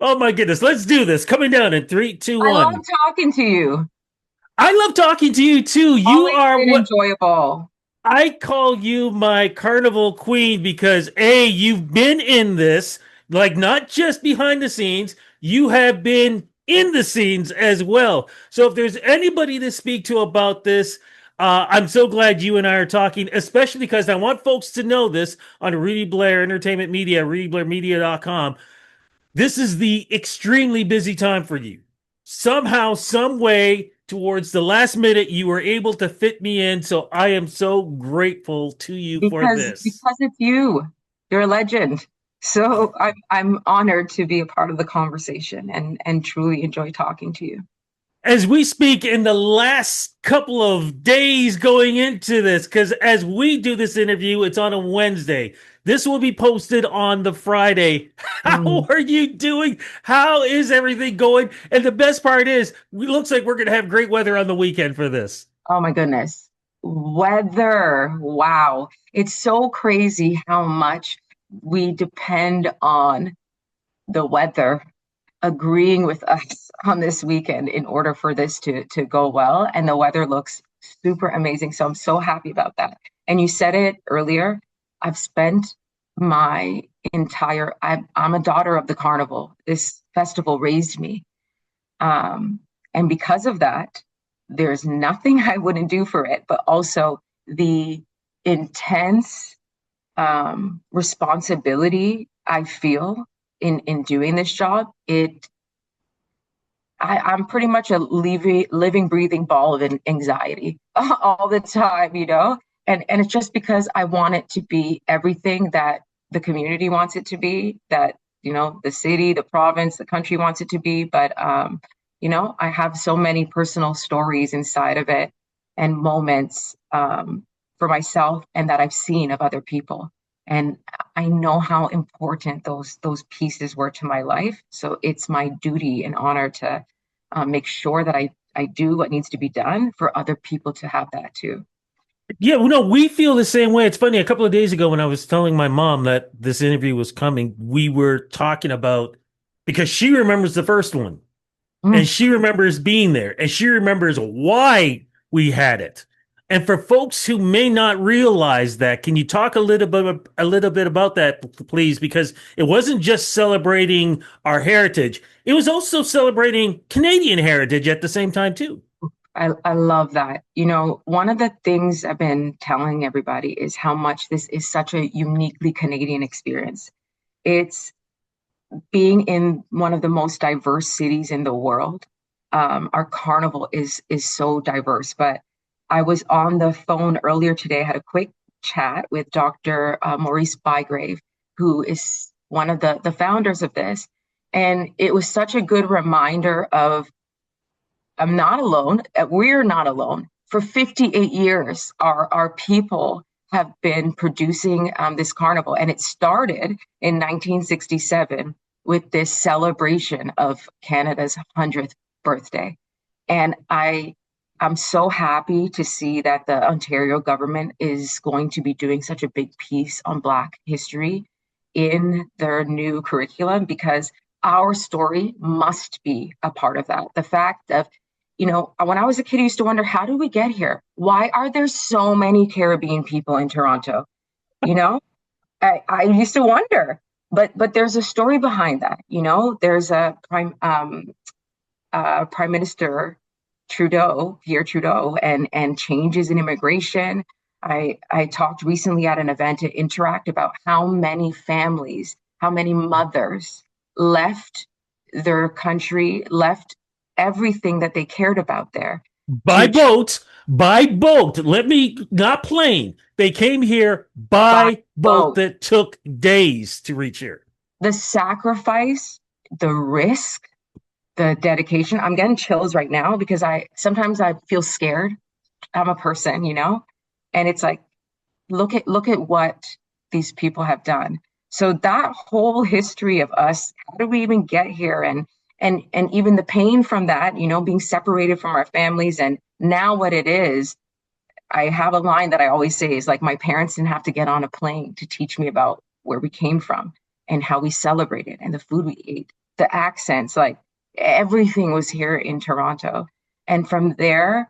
Oh my goodness. Let's do this. Coming down in three, two, I love one. talking to you. I love talking to you too. You Always are been what enjoyable. I call you my carnival queen because A, you've been in this, like not just behind the scenes, you have been in the scenes as well. So if there's anybody to speak to about this, I'm so glad you and I are talking, especially because I want folks to know this on Rudy Blair Entertainment Media, RudyBlairMedia.com. This is the extremely busy time for you. Somehow, some way, towards the last minute, you were able to fit me in. So I am so grateful to you for this. Because it's you. You're a legend. So I'm honored to be a part of the conversation and truly enjoy talking to you. As we speak in the last couple of days going into this, because as we do this interview, it's on a Wednesday. This will be posted on the Friday. How Mm. are you doing? How is everything going? And the best part is, it looks like we're going to have great weather on the weekend for this. Oh my goodness. Weather. Wow. It's so crazy how much we depend on the weather agreeing with us on this weekend in order for this to go well. And the weather looks super amazing. So I'm so happy about that. And you said it earlier. I've spent my I'm a daughter of the carnival. This festival raised me. Um, and because of that, there's nothing I wouldn't do for it, but also the intense responsibility I feel in doing this job. I'm pretty much a living, breathing ball of anxiety all the time, you know? And it's just because I want it to be everything that the community wants it to be, that, you know, the city, the province, the country wants it to be. But, you know, I have so many personal stories inside of it and moments for myself and that I've seen of other people. And I know how important those pieces were to my life. So it's my duty and honor to make sure that I do what needs to be done for other people to have that too. Yeah, well, no, we feel the same way. It's funny. A couple of days ago, when I was telling my mom that this interview was coming, we were talking about because she remembers the first one and Mm. she remembers being there and she remembers why we had it. And for folks who may not realize that, can you talk a little bit about that, please? Because it wasn't just celebrating our heritage; it was also celebrating Canadian heritage at the same time too. I love that. You know, one of the things I've been telling everybody is how much this is such a uniquely Canadian experience. It's being in one of the most diverse cities in the world. Our carnival is so diverse. But I was on the phone earlier today. I had a quick chat with Dr. Maurice Bygrave, who is one of the founders of this. And it was such a good reminder of I'm not alone. We're not alone. For 58 years, our people have been producing this carnival, and it started in 1967 with this celebration of Canada's 100th birthday. And I'm so happy to see that the Ontario government is going to be doing such a big piece on Black history in their new curriculum because our story must be a part of that. The fact of, you know, when I was a kid, I used to wonder, how did we get here? Why are there so many Caribbean people in Toronto? You know, I used to wonder, but there's a story behind that. You know, there's a Prime Minister Trudeau, Pierre Trudeau, and changes in immigration. I talked recently at an event at Interact about how many families, how many mothers left their country, left everything that they cared about there By to boat, by boat. Let me not plane. They came here buy by boat boat. that took days to reach here. The sacrifice, the risk, the dedication. I'm getting chills right now because I sometimes I feel scared. I'm a person, you know, and it's like look at what these people have done. So that whole history of us, how did we even get here? And even the pain from that, you know, being separated from our families and now what it is. I have a line that I always say is like my parents didn't have to get on a plane to teach me about where we came from and how we celebrated and the food we ate. the accents, like everything was here in Toronto. And from there,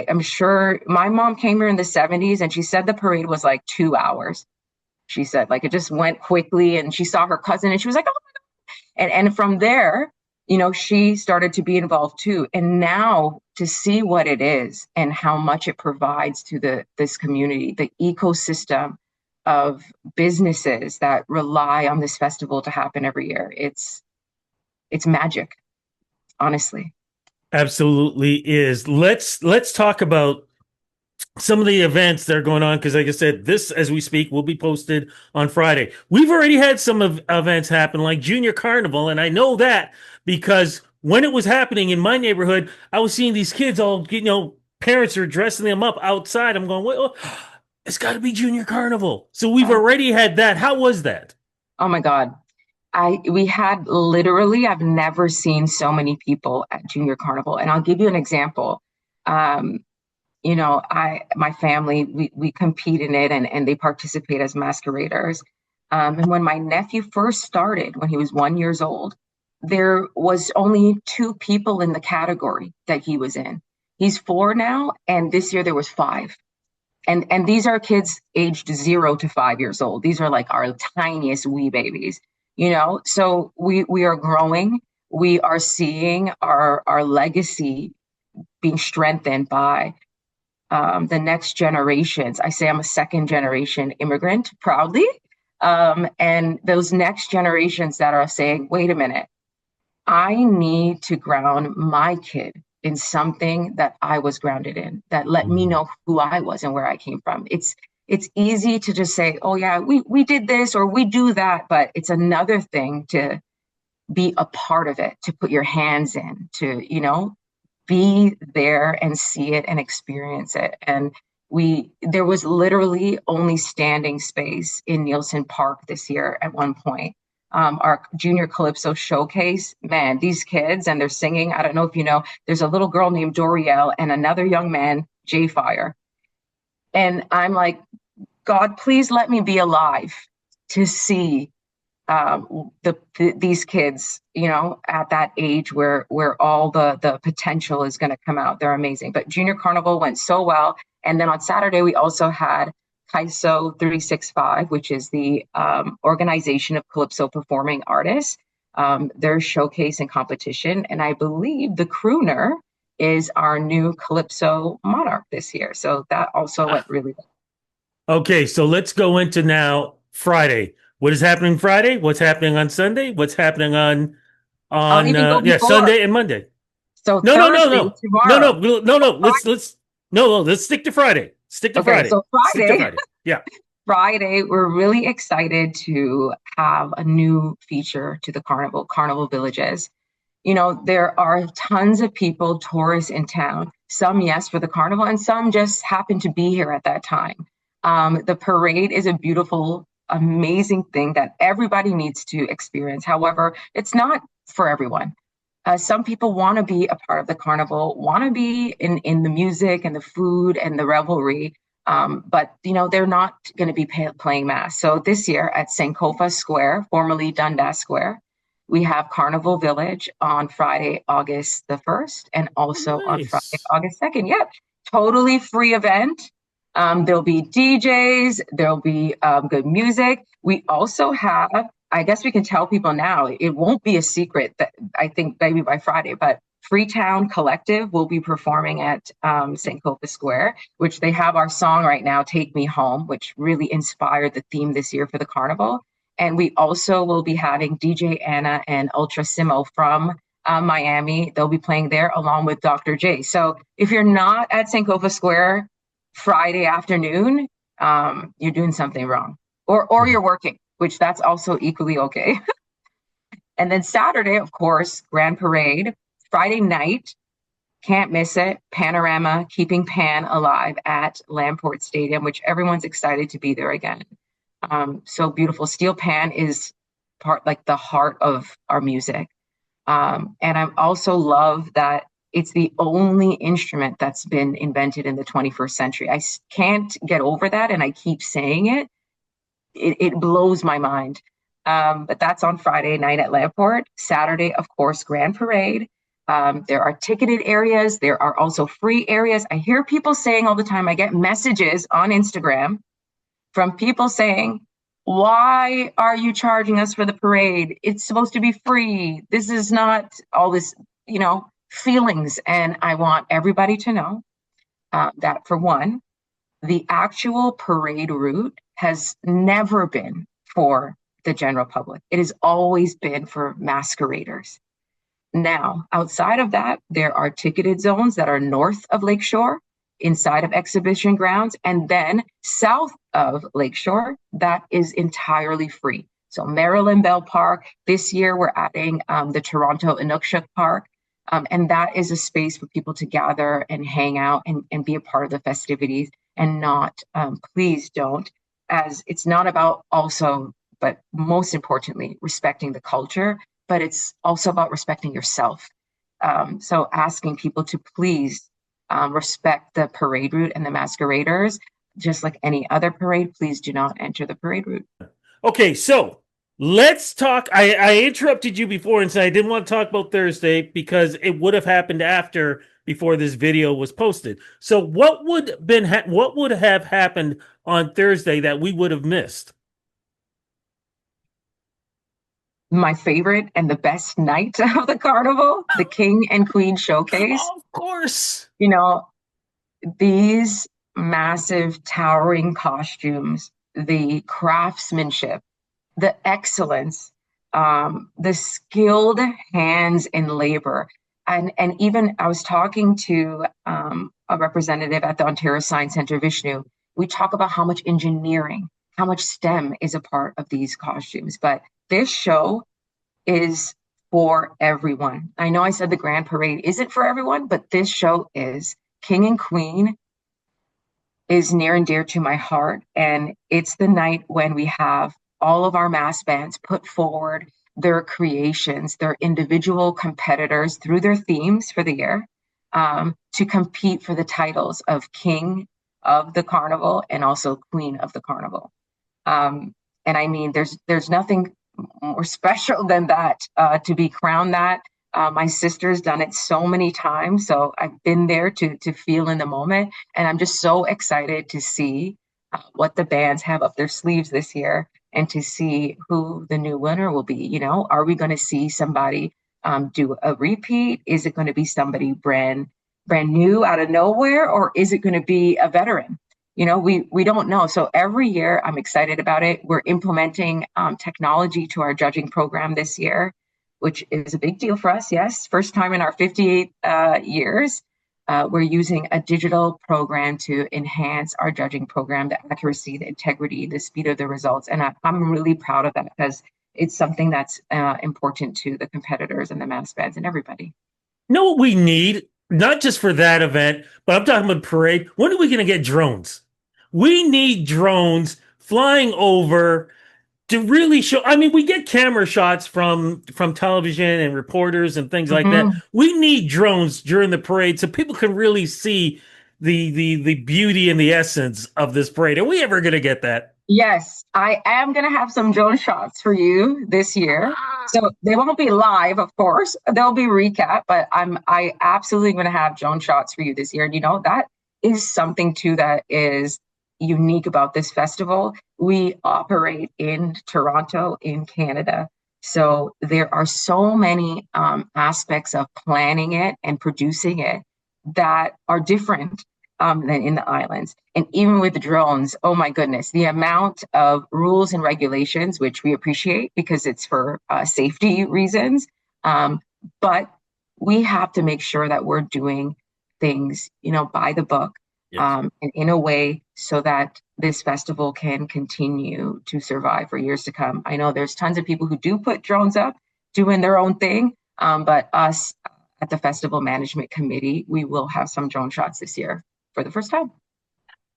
I'm sure my mom came here in the 70s and she said the parade was like 2 hours. She said like it just went quickly and she saw her cousin and she was like, oh, and from there, she started to be involved too. And now to see what it is and how much it provides to this community, the ecosystem of businesses that rely on this festival to happen every year. It's magic, honestly. Absolutely is. Let's talk about some of the events that are going on because, like I said, this as we speak will be posted on Friday. We've already had some of events happen, like Junior Carnival, and I know that because when it was happening in my neighborhood, I was seeing these kids all, parents are dressing them up outside. I'm going, well, it's got to be Junior Carnival. So we've Oh, already had that. How was that? oh my God. We had literally, I've never seen so many people at Junior Carnival. And I'll give you an example. Um, my family, we compete in it and they participate as masqueraders. And when my nephew first started, when he was 1 year old, there was only two people in the category that he was in. He's four now, and this year there was five. And these are kids aged 0 to 5 years old. These are like our tiniest wee babies, So we are growing. We are seeing our legacy being strengthened by the next generations. I say I'm a second generation immigrant proudly. And those next generations that are saying, wait a minute, I need to ground my kid in something that I was grounded in, that let me Mhm. know who I was and where I came from. It's easy to just say, oh yeah, we did this or we do that, but it's another thing to be a part of it, to put your hands in, to, be there and see it and experience it. And there was literally only standing space in Nielsen Park this year at one point. Our junior calypso showcase, man, these kids and they're singing. I don't know if you know, there's a little girl named Dorielle and another young man, Jay Fire. And I'm like, God, please let me be alive to see these kids, at that age where all the potential is going to come out. They're amazing. But Junior Carnival went so well, and then on Saturday we also had CAISO 365, which is the organization of calypso performing artists. Their showcase and competition, and I believe the crooner is our new calypso monarch this year. So that also went Ah, really well. okay, so let's go into now Friday. What is happening Friday? What's happening on Sunday? What's happening I'll on even go yeah, before. Sunday and Monday? So No, no, no, Thursday, no. No, no, tomorrow. no, no. Oh, Let's no, no, let's stick to Friday. Stick to okay, Friday. so Stick to Friday, Friday. Yeah. Friday, we're really excited to have a new feature to the Carnival Villages. There are tons of people, tourists in town, some, yes, for the carnival, and some just happen to be here at that time. The parade is a beautiful, amazing thing that everybody needs to experience. However, it's not for everyone. Some people want to be a part of the carnival, want to be in the music and the food and the revelry, but they're not going to be playing mass. So this year at Sankofa Square, formerly Dundas Square, we have Carnival Village on Friday, August the 1st, and also on Friday, Nice. August 2nd. Yep, totally free event. There'll be DJs, there'll be good music. We also have, I guess we can tell people now, it won't be a secret that I think maybe by Friday, but Freetown Collective will be performing at St. Copa Square, which they have our song right now, Take Me Home, which really inspired the theme this year for the carnival. And we also will be having DJ Anna and Ultra Simo from Miami. They'll be playing there along with Dr. J. So if you're not at Sankofa Square Friday afternoon, you're doing something wrong, or you're working, which that's also equally okay. And then Saturday, of course, Grand Parade. Friday night, can't miss it. Panorama, keeping Pan alive at Lamport Stadium, which everyone's excited to be there again. So beautiful. Steel Pan is part like the heart of our music. And I also love that it's the only instrument that's been invented in the 21st century. I can't get over that, and I keep saying it. It blows my mind. But that's on Friday night at Lamport. Saturday, of course, Grand Parade. There are ticketed areas. There are also free areas. I hear people saying all the time, I get messages on Instagram from people saying, why are you charging us for the parade? It's supposed to be free. This is not all this, feelings. And I want everybody to know that, for one, the actual parade route has never been for the general public. It has always been for masqueraders. Now, outside of that, there are ticketed zones that are north of Lakeshore, inside of exhibition grounds, and then south of Lakeshore, that is entirely free. So Maryland Bell Park, this year we're adding the Toronto Inukshuk Park, and that is a space for people to gather and hang out and be a part of the festivities and not, please don't, as it's not about also, but most importantly, respecting the culture, but it's also about respecting yourself. So asking people to please respect the parade route and the masqueraders, just like any other parade, please do not enter the parade route. Okay, so let's talk. I interrupted you before and said I didn't want to talk about Thursday because it would have happened after before this video was posted. So what would have happened on Thursday that we would have missed? My favorite and the best night of the carnival, the King and Queen Showcase. Of course. You know, these massive towering costumes, the craftsmanship, the excellence, the skilled hands in labor. And even I was talking to a representative at the Ontario Science Centre, Vishnu. We talk about how much engineering, how much STEM is a part of these costumes. But this show is for everyone. I know I said the Grand Parade isn't for everyone, but this show is. King and Queen is near and dear to my heart. And it's the night when we have all of our mass bands put forward their creations, their individual competitors through their themes for the year, to compete for the titles of King of the Carnival and also Queen of the Carnival. And I mean, there's nothing more special than that, to be crowned that. My sister's done it so many times, so I've been there to feel in the moment, and I'm just so excited to see what the bands have up their sleeves this year, and to see who the new winner will be. Are we going to see somebody do a repeat? Is it going to be somebody brand new out of nowhere, or is it going to be a veteran? We don't know. So every year, I'm excited about it. We're implementing technology to our judging program this year, which is a big deal for us. Yes, first time in our 58 years. We're using a digital program to enhance our judging program, the accuracy, the integrity, the speed of the results. And I'm really proud of that because it's something that's important to the competitors and the mass bands and everybody. You know what we need? Not just for that event, but I'm talking about parade. When are we going to get drones? We need drones flying over to really show. I mean, we get camera shots from television and reporters and things like that. Mhm. We need drones during the parade so people can really see the beauty and the essence of this parade. Are we ever going to get that? Yes, I am going to have some drone shots for you this year. So they won't be live, of course. They'll be recap, but I absolutely going to have drone shots for you this year. And that is something too that is unique about this festival. We operate in Toronto, in Canada. So there are so many aspects of planning it and producing it that are different than in the islands. And even with the drones, oh my goodness, the amount of rules and regulations, which we appreciate because it's for safety reasons. But we have to make sure that we're doing things, by the book, Yes. and in a way so that this festival can continue to survive for years to come. I know there's tons of people who do put drones up, doing their own thing, but us at the Festival Management Committee, we will have some drone shots this year for the first time.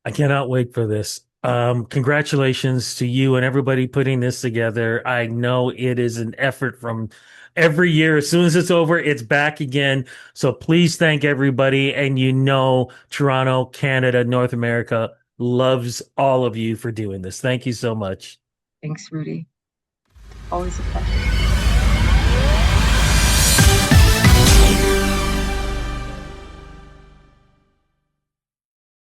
I cannot wait for this. Congratulations to you and everybody putting this together. I know it is an effort from every year. As soon as it's over, it's back again. So please thank everybody. And Toronto, Canada, North America loves all of you for doing this. Thank you so much. Thanks, Rudy. Always a pleasure.